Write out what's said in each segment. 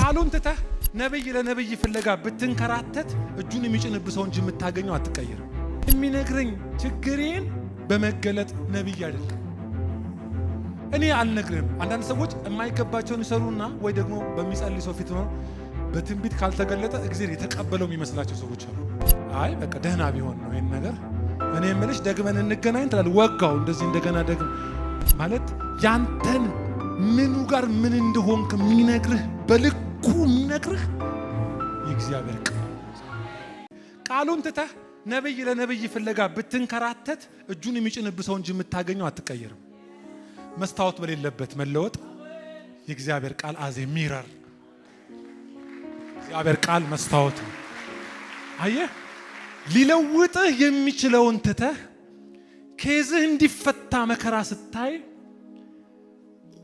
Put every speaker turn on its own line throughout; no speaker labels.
ቃሉን ትተህ ነብይ ለነብይ ፍለጋ ብትንከራተት እጁን የሚጭንብሰው እንጂ የምታገኘው አትቀየርም። የሚነግረኝ ችግሬን በመገለጥ ነብይ አይደለም። እኔ አልነግርህም። አንዳንድ ሰዎች የማይገባቸውን ይሰሩና ወይ ደግሞ በሚጸልይ ሰው ፊት ነው በትንቢት ካልተገለጠ እግዚአብሔር የተቀበለው የሚመስላቸው ሰዎች አሉ። አይ በቃ ደህና ቢሆን ነው ይሄን ነገር እኔ የምልሽ ደግመን እንገናኝ ትላለህ። ወጋው እንደዚህ እንደገና ደግም ማለት ያንተን ምኑ ጋር ምን እንደሆንክ የሚነግርህ በልኩ የሚነግርህ የእግዚአብሔር ቃሉን ትተህ ነብይ ለነብይ ፍለጋ ብትንከራተት እጁን የሚጭንብሰው እንጂ የምታገኘው አትቀየርም። መስታወት በሌለበት መለወጥ የእግዚአብሔር ቃል አዜ ሚረር የእግዚአብሔር ቃል መስታወት ነው። አየህ ሊለውጥህ የሚችለውን ትተህ ከዚህ እንዲፈታ መከራ ስታይ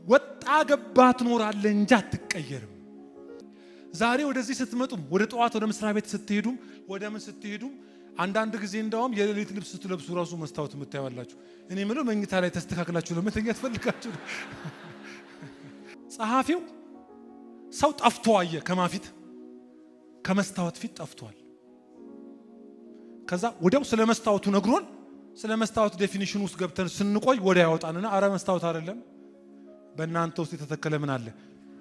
ወጣ ገባ ትኖራለህ እንጂ አትቀየርም። ዛሬ ወደዚህ ስትመጡም ወደ ጠዋት ወደ መስሪያ ቤት ስትሄዱም ወደ ምን ስትሄዱም አንዳንድ ጊዜ እንዳውም የሌሊት ልብስ ስትለብሱ ራሱ መስታወት የምታዩላችሁ። እኔ ምለው መኝታ ላይ ተስተካክላችሁ ለመተኛት ፈልጋችሁ ጸሐፊው ሰው ጠፍቶ አየ ከማፊት ከመስታወት ፊት ጠፍቷል። ከዛ ወዲያው ስለ መስታወቱ ነግሮን ስለ መስታወት ዴፊኒሽን ውስጥ ገብተን ስንቆይ ወዲያ ያወጣንና አረ መስታወት አይደለም በእናንተ ውስጥ የተተከለ ምን አለ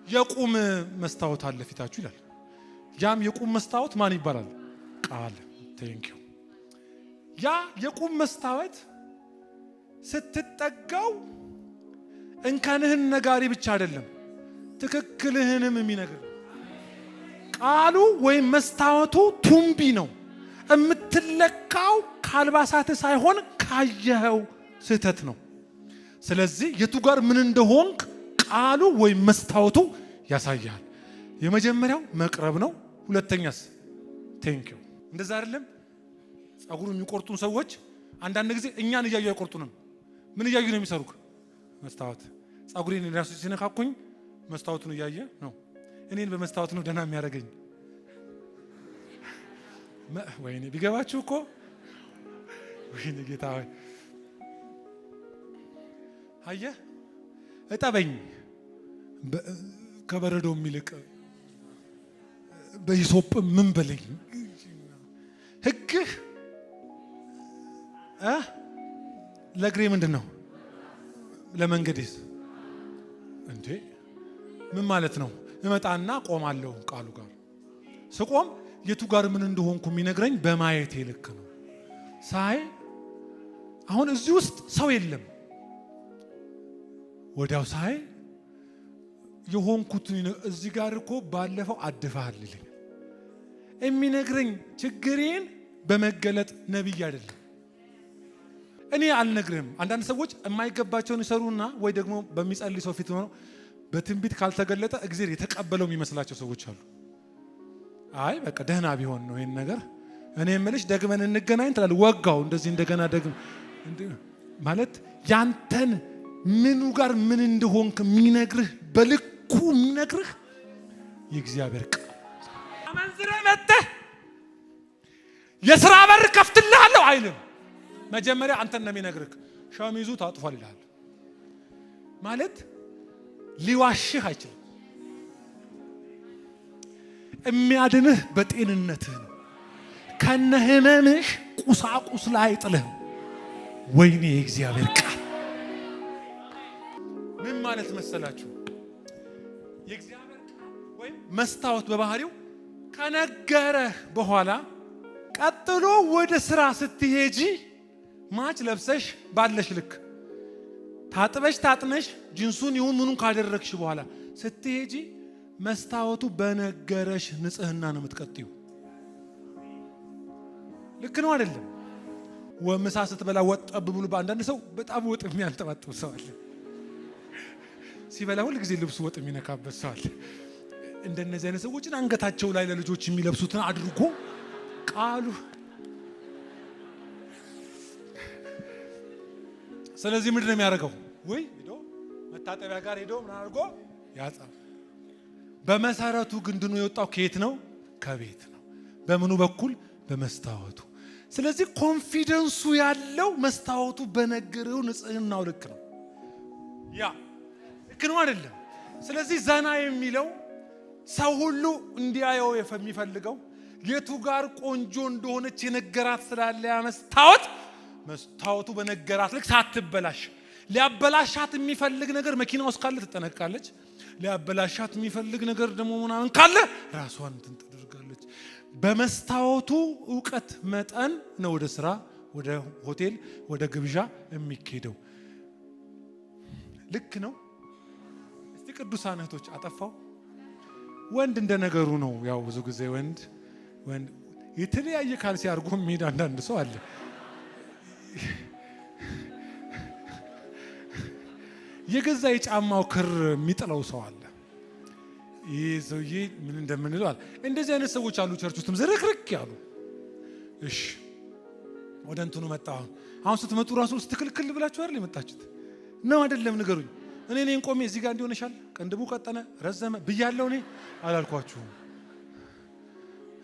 የቁም መስታወት አለ ፊታችሁ ይላል። ያም የቁም መስታወት ማን ይባላል? ቃል። ቴንኪው። ያ የቁም መስታወት ስትጠጋው እንከንህን ነጋሪ ብቻ አይደለም ትክክልህንም የሚነግር ቃሉ ወይም መስታወቱ ቱምቢ ነው። የምትለካው ካልባሳት ሳይሆን ካየኸው ስህተት ነው። ስለዚህ የቱ ጋር ምን እንደሆንክ ቃሉ ወይም መስታወቱ ያሳያል። የመጀመሪያው መቅረብ ነው። ሁለተኛስ ቴንኪው። እንደዛ አይደለም ጸጉሩን የሚቆርጡን ሰዎች አንዳንድ ጊዜ እኛን እያዩ አይቆርጡንም። ምን እያዩ ነው የሚሰሩክ? መስታወት። ጸጉሬን ራሱ ሲነካኩኝ መስታወቱን እያየ ነው። እኔን በመስታወት ነው ደህና የሚያደርገኝ። ወይኔ ቢገባችሁ እኮ ወይኔ ጌታ ሆይ አየህ እጠበኝ ከበረዶ የሚልቅ በሂሶጵ ምን በለኝ ህግህ ለእግሬ ምንድን ነው ለመንገዴስ እንዴ ምን ማለት ነው? እመጣና ቆማለሁ ቃሉ ጋር ስቆም የቱ ጋር ምን እንደሆንኩ የሚነግረኝ በማየት ልክ ነው። ሳይ አሁን እዚህ ውስጥ ሰው የለም። ወዲያው ሳይ የሆንኩት እዚህ ጋር እኮ ባለፈው አድፋል ይለኝ የሚነግረኝ ችግሬን በመገለጥ ነብይ አይደለም። እኔ አልነግርህም። አንዳንድ ሰዎች የማይገባቸውን ይሰሩና ወይ ደግሞ በሚጸልይ ሰው ፊት ሆነው በትንቢት ካልተገለጠ እግዚአብሔር የተቀበለው የሚመስላቸው ሰዎች አሉ። አይ በቃ ደህና ቢሆን ነው ይሄን ነገር እኔ የምልሽ ደግመን እንገናኝ ትላለህ። ወጋው እንደዚህ እንደገና ደግም ማለት ያንተን ምኑ ጋር ምን እንደሆንክ የሚነግርህ በልኩ የሚነግርህ የእግዚአብሔር ቃል። አመንዝረ መጥተህ የሥራ በር ከፍትልሃለሁ አይልም። መጀመሪያ አንተን ነው የሚነግርህ። ሸሚዙ ታጥፏል ይላል ማለት ሊዋሽህ አይችልም። የሚያድንህ በጤንነትህ ነው። ከነህመምሽ ቁሳቁስ ላይ አይጥልህም። ወይኔ የእግዚአብሔር ቃል ምን ማለት መሰላችሁ? የእግዚአብሔር ቃል ወይም መስታወት በባህሪው ከነገረህ በኋላ ቀጥሎ ወደ ስራ ስትሄጂ ማች ለብሰሽ ባለሽ ልክ ታጥበሽ ታጥነሽ ጂንሱን ይሁን ምኑን ካደረግሽ በኋላ ስትሄጂ መስታወቱ በነገረሽ ንጽህና ነው የምትቀጥዩ። ልክ ነው አይደለም? ወምሳ ስትበላ ወጥ ጠብ ብሎ በአንዳንድ ሰው በጣም ወጥ የሚያንጠባጥብ ሰው አለ። ሲበላ ሁሉ ጊዜ ልብሱ ወጥ የሚነካበት ሰው አለ። እንደነዚህ አይነት ሰዎችን አንገታቸው ላይ ለልጆች የሚለብሱትን አድርጎ ቃሉ ስለዚህ ምንድን ነው የሚያደርገው? ወይ ሄዶ መታጠቢያ ጋር ሄዶ ምን አድርጎ ያጻፍ። በመሰረቱ ግንድኑ የወጣው ከየት ነው? ከቤት ነው። በምኑ በኩል? በመስታወቱ። ስለዚህ ኮንፊደንሱ ያለው መስታወቱ በነገረው ንጽህናው ልክ ነው። ያ ልክ ነው አይደለም? ስለዚህ ዘና የሚለው ሰው ሁሉ እንዲያየው የሚፈልገው የቱ ጋር ቆንጆ እንደሆነች የነገራት ስላለ መስታወቱ በነገራት ልክ ሳትበላሽ ሊያበላሻት የሚፈልግ ነገር መኪና ውስጥ ካለ ትጠነቀቃለች። ሊያበላሻት የሚፈልግ ነገር ደግሞ ምናምን ካለ ራሷን ትደርጋለች። በመስታወቱ ዕውቀት መጠን ነው ወደ ስራ፣ ወደ ሆቴል፣ ወደ ግብዣ የሚኬደው። ልክ ነው። እስቲ ቅዱሳን እህቶች አጠፋው። ወንድ እንደ ነገሩ ነው። ያው ብዙ ጊዜ ወንድ የተለያየ ካልሲ አድርጎ የሚሄድ አንዳንድ ሰው አለ። የገዛ የጫማው ክር የሚጥለው ሰው አለ። ይህ ሰውዬ ምን እንደምንለው አለ። እንደዚህ አይነት ሰዎች አሉ ቸርች ውስጥም ዝርክርክ ያሉ። እሺ ወደ እንትኑ መጣ። አሁን ስትመጡ ራሱ ስትክልክል ብላችሁ አይደል የመጣችሁት? ነው አይደለም? ንገሩኝ። እኔን ቆሜ እዚህ ጋር እንዲሆነሻል ቅንድቡ ቀጠነ ረዘመ ብያለሁ እኔ አላልኳችሁም?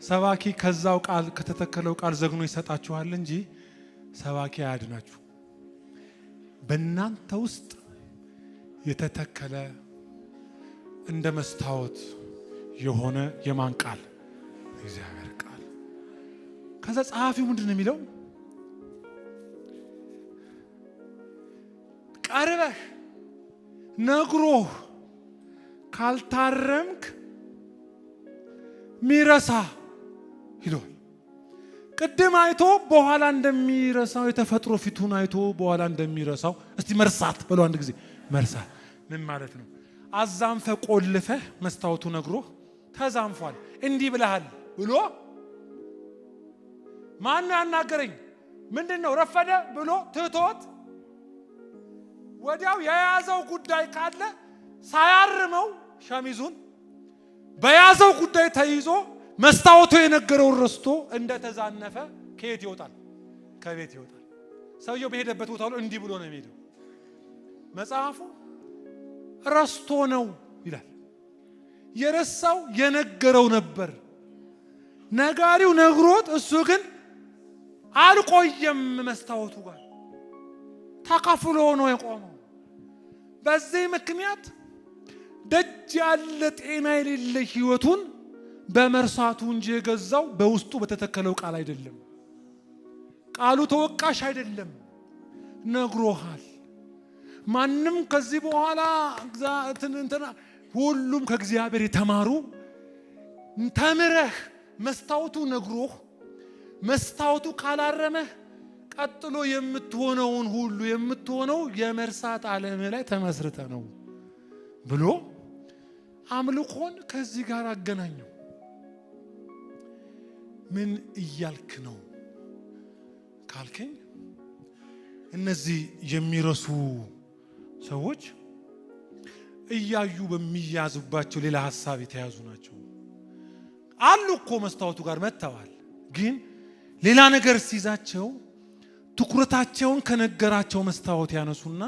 ሰባኪ ከዛው ቃል ከተተከለው ቃል ዘግኖ ይሰጣችኋል እንጂ ሰባኪ አያድናችሁ። በእናንተ ውስጥ የተተከለ እንደ መስታወት የሆነ የማን ቃል? እግዚአብሔር ቃል። ከዛ ጸሐፊው ምንድን ነው የሚለው? ቀርበህ ነግሮህ ካልታረምክ ሚረሳ ይሏል። ቅድም አይቶ በኋላ እንደሚረሳው የተፈጥሮ ፊቱን አይቶ በኋላ እንደሚረሳው እስቲ መርሳት ብሎ አንድ ጊዜ መርሳት ምን ማለት ነው? አዛንፈ ቆልፈህ መስታወቱ ነግሮህ ተዛንፏል እንዲህ ብለሃል ብሎ ማን ያናገረኝ ምንድነው ረፈደ ብሎ ትቶት ወዲያው የያዘው ጉዳይ ካለ ሳያርመው ሸሚዙን በያዘው ጉዳይ ተይዞ መስታወቱ የነገረውን ረስቶ እንደተዛነፈ ከየት ይወጣል? ከቤት ይወጣል። ሰውየው በሄደበት ቦታ ሁሉ እንዲህ ብሎ ነው የሚሄደው። መጽሐፉ ረስቶ ነው ይላል። የረሳው የነገረው ነበር። ነጋሪው ነግሮት እሱ ግን አልቆየም። መስታወቱ ጋር ተከፍሎ ነው የቆመው። በዚህ ምክንያት ደጅ ያለ ጤና የሌለ ህይወቱን በመርሳቱ እንጂ የገዛው በውስጡ በተተከለው ቃል አይደለም። ቃሉ ተወቃሽ አይደለም። ነግሮሃል። ማንም ከዚህ በኋላ ሁሉም ከእግዚአብሔር የተማሩ ተምረህ መስታወቱ ነግሮህ መስታወቱ ካላረመህ ቀጥሎ የምትሆነውን ሁሉ የምትሆነው የመርሳት ዓለም ላይ ተመስርተ ነው ብሎ አምልኮን ከዚህ ጋር አገናኘው። ምን እያልክ ነው ካልከኝ እነዚህ የሚረሱ ሰዎች እያዩ በሚያዙባቸው ሌላ ሐሳብ የተያዙ ናቸው። አሉ እኮ መስታወቱ ጋር መጥተዋል፣ ግን ሌላ ነገር ሲይዛቸው ትኩረታቸውን ከነገራቸው መስታወት ያነሱና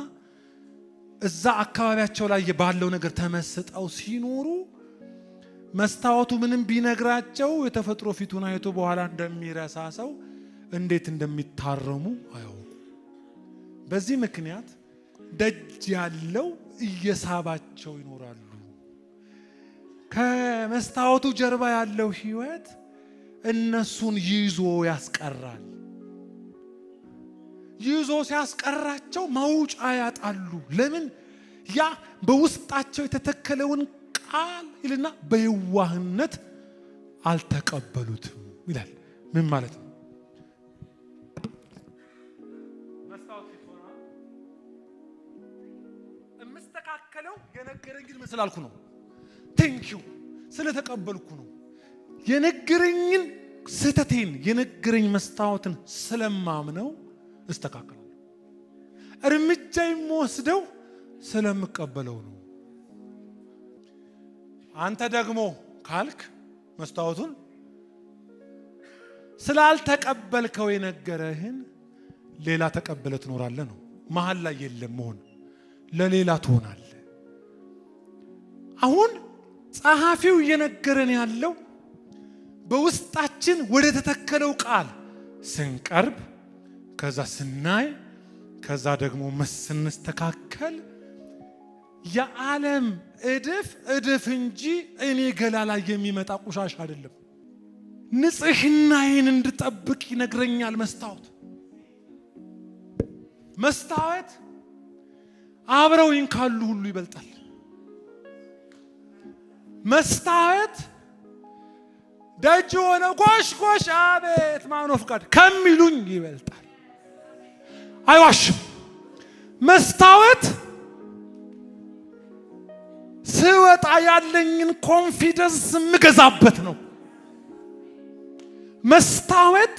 እዛ አካባቢያቸው ላይ ባለው ነገር ተመስጠው ሲኖሩ መስታወቱ ምንም ቢነግራቸው የተፈጥሮ ፊቱን አይቶ በኋላ እንደሚረሳ ሰው እንዴት እንደሚታረሙ አያውቁ። በዚህ ምክንያት ደጅ ያለው እየሳባቸው ይኖራሉ። ከመስታወቱ ጀርባ ያለው ህይወት እነሱን ይዞ ያስቀራል። ይዞ ሲያስቀራቸው መውጫ ያጣሉ። ለምን? ያ በውስጣቸው የተተከለውን ቃል ይልና በየዋህነት አልተቀበሉትም ይላል። ምን ማለት ነው? መስታወት ሲሆን እምስተካከለው የነገረኝን ምን ስላልኩ ነው? ቴንኪው ስለተቀበልኩ ነው። የነገረኝን ስህተቴን የነገረኝ መስታወትን ስለማምነው እስተካከላለሁ። እርምጃ የምወስደው ስለምቀበለው ነው። አንተ ደግሞ ካልክ መስታወቱን ስላልተቀበልከው የነገረህን ሌላ ተቀበለ ትኖራለህ ነው። መሀል ላይ የለም መሆን፣ ለሌላ ትሆናለህ። አሁን ጸሐፊው እየነገረን ያለው በውስጣችን ወደ ተተከለው ቃል ስንቀርብ ከዛ ስናይ ከዛ ደግሞ ስንስተካከል የዓለም እድፍ እንጂ እኔ ገላ ላይ የሚመጣ ቆሻሻ አይደለም። ንጽህናዬን እንድጠብቅ ይነግረኛል መስታወት አብረውኝ ካሉ ሁሉ ይበልጣል። መስታወት ደጅ ሆነ ጎሽ አቤት ማኖ ፍቃድ ከሚሉኝ ይበልጣል። አይዋሽም። መስታወት ስወጣ ያለኝን ኮንፊደንስ የምገዛበት ነው። መስታወት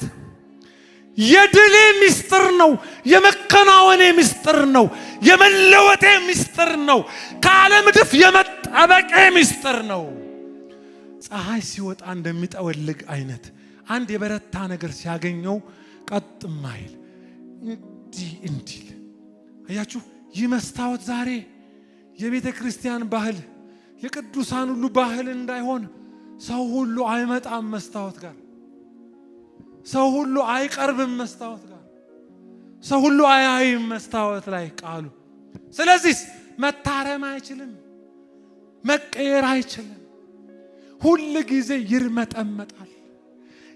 የድሌ ሚስጥር ነው። የመከናወኔ ሚስጥር ነው። የመለወጤ ሚስጥር ነው። ከዓለም እድፍ የመጠበቄ ሚስጥር ነው። ፀሐይ ሲወጣ እንደሚጠወልግ አይነት አንድ የበረታ ነገር ሲያገኘው ቀጥ ማይል እንዲል አያችሁ። ይህ መስታወት ዛሬ የቤተ ክርስቲያን ባህል፣ የቅዱሳን ሁሉ ባህል እንዳይሆን ሰው ሁሉ አይመጣም መስታወት ጋር። ሰው ሁሉ አይቀርብም መስታወት ጋር። ሰው ሁሉ አያይም መስታወት ላይ ቃሉ። ስለዚህ መታረም አይችልም፣ መቀየር አይችልም። ሁሉ ጊዜ ይርመጠመጣል።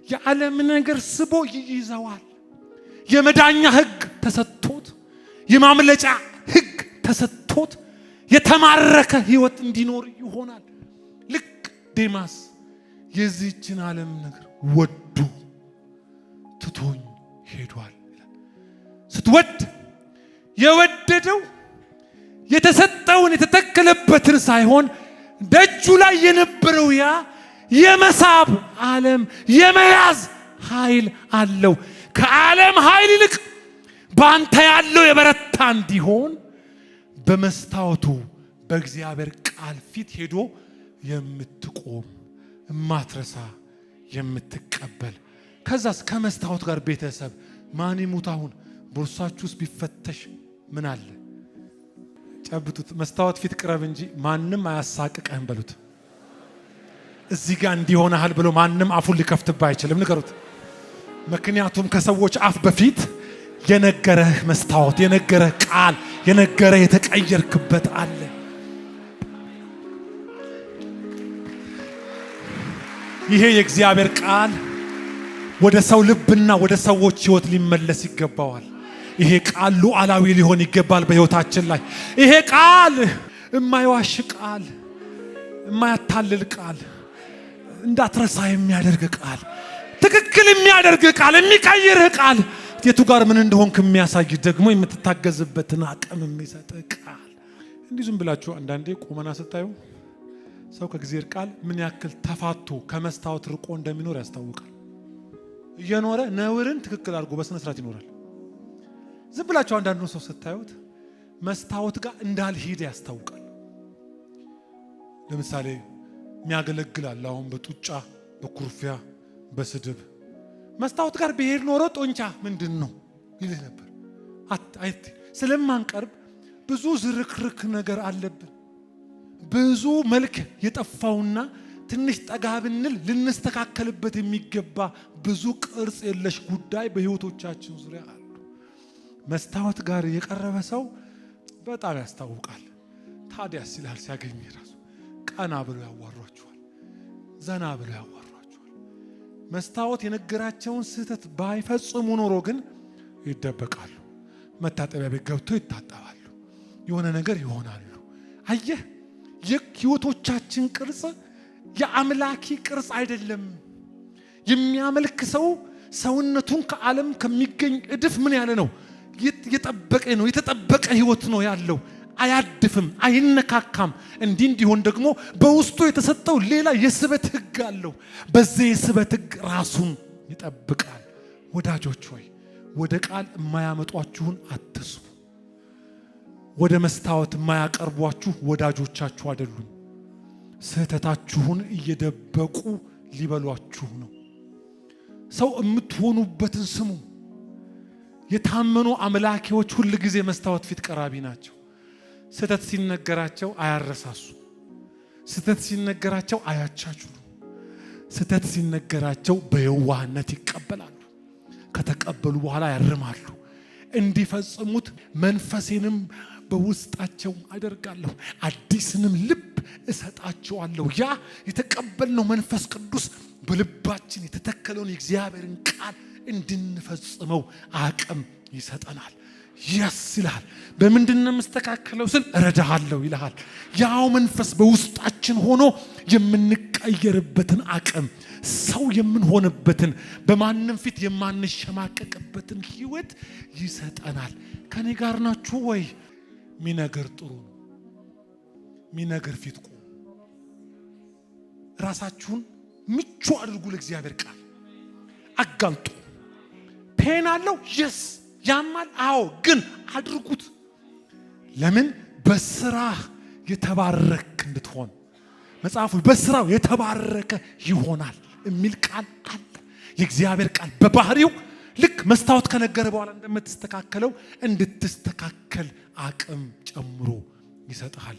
የዓለም ነገር ስቦ ይይዘዋል። የመዳኛ ሕግ ተሰጥቶት፣ የማምለጫ ሕግ ተሰጥቶት የተማረከ ህይወት እንዲኖር ይሆናል። ልክ ዴማስ የዚህችን ዓለም ነገር ወዱ ትቶኝ ሄዷል። ስትወድ የወደደው የተሰጠውን የተተከለበትን ሳይሆን ደጁ ላይ የነበረው ያ የመሳብ ዓለም የመያዝ ኃይል አለው። ከዓለም ኃይል ይልቅ በአንተ ያለው የበረታ እንዲሆን በመስታወቱ በእግዚአብሔር ቃል ፊት ሄዶ የምትቆም የማትረሳ የምትቀበል። ከዛስ ከመስታወት ጋር ቤተሰብ ማን ይሙት አሁን ቦርሳችሁ ውስጥ ቢፈተሽ ምን አለ? ጨብጡት። መስታወት ፊት ቅረብ እንጂ ማንም አያሳቅቀህም በሉት። እዚህ ጋር እንዲሆናል ብሎ ማንም አፉን ሊከፍትብህ አይችልም። ንገሩት። ምክንያቱም ከሰዎች አፍ በፊት የነገረህ መስታወት፣ የነገረህ ቃል፣ የነገረህ የተቀየርክበት አለ። ይሄ የእግዚአብሔር ቃል ወደ ሰው ልብና ወደ ሰዎች ህይወት ሊመለስ ይገባዋል። ይሄ ቃል ሉዓላዊ ሊሆን ይገባል በህይወታችን ላይ። ይሄ ቃል የማይዋሽ ቃል፣ የማያታልል ቃል፣ እንዳትረሳ የሚያደርግ ቃል፣ ትክክል የሚያደርግ ቃል፣ የሚቀይርህ ቃል፣ የቱ ጋር ምን እንደሆንክ የሚያሳይ ደግሞ የምትታገዝበትን አቅም የሚሰጥ ቃል። እንዲህ ዝም ብላችሁ አንዳንዴ ቆመና ስታዩ ሰው ከእግዚአብሔር ቃል ምን ያክል ተፋቶ ከመስታወት ርቆ እንደሚኖር ያስታውቃል። እየኖረ ነውርን ትክክል አድርጎ በስነ ስርዓት ይኖራል። ዝም ብላችሁ አንዳንዱ ሰው ስታዩት መስታወት ጋር እንዳልሄደ ያስታውቃል። ለምሳሌ የሚያገለግላል አሁን በጡጫ በኩርፊያ በስድብ መስታወት ጋር ብሄድ ኖሮ ጦንቻ ምንድን ነው ይልህ ነበር። ስለማንቀርብ ብዙ ዝርክርክ ነገር አለብን። ብዙ መልክ የጠፋውና ትንሽ ጠጋ ብንል ልንስተካከልበት የሚገባ ብዙ ቅርጽ የለሽ ጉዳይ በህይወቶቻችን ዙሪያ አሉ። መስታወት ጋር የቀረበ ሰው በጣም ያስታውቃል። ታዲያስ ይላል ሲያገኝ ራሱ ቀና ብሎ ያዋሯቸዋል፣ ዘና ብሎ ያዋሯቸዋል። መስታወት የነገራቸውን ስህተት ባይፈጽሙ ኖሮ ግን ይደበቃሉ። መታጠቢያ ቤት ገብተው ይታጠባሉ፣ የሆነ ነገር ይሆናሉ። አየህ፣ የህይወቶቻችን ቅርጽ የአምላኪ ቅርጽ አይደለም። የሚያመልክ ሰው ሰውነቱን ከዓለም ከሚገኝ እድፍ ምን ያለ ነው? የጠበቀ ነው። የተጠበቀ ህይወት ነው ያለው። አያድፍም፣ አይነካካም። እንዲሆን ደግሞ በውስጡ የተሰጠው ሌላ የስበት ህግ አለው። በዚህ የስበት ህግ ራሱን ይጠብቃል። ወዳጆች ሆይ ወደ ቃል የማያመጧችሁን አትስሙ። ወደ መስታወት የማያቀርቧችሁ ወዳጆቻችሁ አይደሉም። ስህተታችሁን እየደበቁ ሊበሏችሁ ነው። ሰው የምትሆኑበትን ስሙ። የታመኑ አምላኪዎች ሁሉ ጊዜ መስታወት ፊት ቀራቢ ናቸው። ስህተት ሲነገራቸው አያረሳሱ። ስህተት ሲነገራቸው አያቻችሉ። ስህተት ሲነገራቸው በየዋህነት ይቀበላሉ። ከተቀበሉ በኋላ ያርማሉ። እንዲፈጽሙት መንፈሴንም በውስጣቸው አደርጋለሁ፣ አዲስንም ልብ እሰጣቸዋለሁ። ያ የተቀበልነው መንፈስ ቅዱስ በልባችን የተተከለውን የእግዚአብሔርን ቃል እንድንፈጽመው አቅም ይሰጠናል። ይላል። በምንድነው መስተካከለው ስል እረዳሃለሁ ይልሃል። ያው መንፈስ በውስጣችን ሆኖ የምንቀየርበትን አቅም፣ ሰው የምንሆንበትን፣ በማንም ፊት የማንሸማቀቅበትን ህይወት ይሰጠናል። ከኔ ጋር ናችሁ ወይ? ሚነገር ጥሩ ነው። ሚነገር ፊት ቆሙ። ራሳችሁን ምቹ አድርጉ ለእግዚአብሔር ቃል። አጋልጡ። ፔን አለው የስ ያማል አዎ፣ ግን አድርጉት። ለምን? በስራህ የተባረክ እንድትሆን። መጽሐፉ በስራው የተባረከ ይሆናል የሚል ቃል አለ። የእግዚአብሔር ቃል በባህሪው ልክ መስታወት ከነገረ በኋላ እንደምትስተካከለው እንድትስተካከል አቅም ጨምሮ ይሰጣል።